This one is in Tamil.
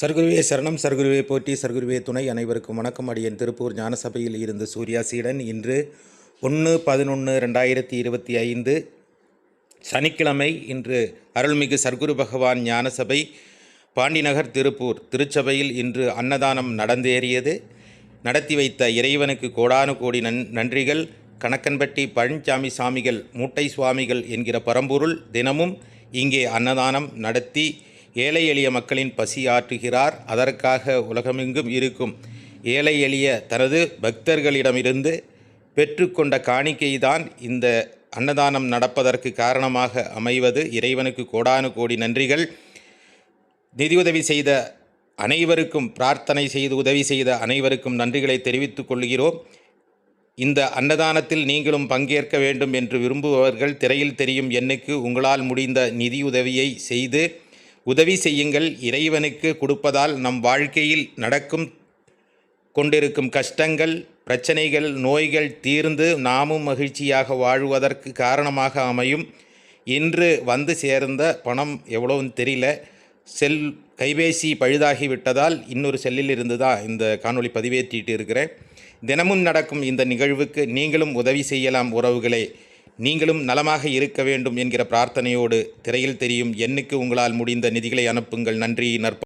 சர்க்குருவே சரணம், சர்க்குருவே போற்றி, சர்க்குருவே துணை. அனைவருக்கும் வணக்கம். அடியன் திருப்பூர் ஞானசபையில் இருந்து சூர்யா சீடன். இன்று 1/11/2025 சனிக்கிழமை. இன்று அருள்மிகு சர்க்குரு பகவான் ஞானசபை பாண்டிநகர் திருப்பூர் திருச்சபையில் இன்று அன்னதானம் நடந்தேறியது. நடத்தி வைத்த இறைவனுக்கு கோடானு கோடி நன்றிகள். கணக்கன்பட்டி பழனிசாமி சாமிகள் மூட்டை சுவாமிகள் என்கிற பரம்பொருள் தினமும் இங்கே அன்னதானம் நடத்தி ஏழை எளிய மக்களின் பசி ஆற்றுகிறார். அதற்காக உலகமெங்கும் இருக்கும் ஏழை எளிய தனது பக்தர்களிடமிருந்து பெற்றுக்கொண்ட காணிக்கைதான் இந்த அன்னதானம் நடப்பதற்கு காரணமாக அமைவது. இறைவனுக்கு கோடானு கோடி நன்றிகள். நிதியுதவி செய்த அனைவருக்கும், பிரார்த்தனை செய்து உதவி செய்த அனைவருக்கும் நன்றிகளை தெரிவித்துக் கொள்கிறோம். இந்த அன்னதானத்தில் நீங்களும் பங்கேற்க வேண்டும் என்று விரும்புபவர்கள் திரையில் தெரியும் எண்ணுக்கு உங்களால் முடிந்த நிதியுதவியை செய்து உதவி செய்யுங்கள். இறைவனுக்கு கொடுப்பதால் நம் வாழ்க்கையில் நடக்கும் கொண்டிருக்கும் கஷ்டங்கள், பிரச்சனைகள், நோய்கள் தீர்ந்து நாமும் மகிழ்ச்சியாக வாழ்வதற்கு காரணமாக அமையும். இன்று வந்து சேர்ந்த பணம் எவ்வளோன்னு தெரியல. கைபேசி பழுதாகி விட்டதால் இன்னொரு செல்லில் இருந்து தான் இந்த காணொளி பதிவேற்றிட்டு இருக்கிறேன். தினமும் நடக்கும் இந்த நிகழ்வுக்கு நீங்களும் உதவி செய்யலாம் உறவுகளே. நீங்களும் நலமாக இருக்க வேண்டும் என்கிற பிரார்த்தனையோடு திரையில் தெரியும் எண்ணுக்கு உங்களால் முடிந்த நிதிகளை அனுப்புங்கள். நன்றி.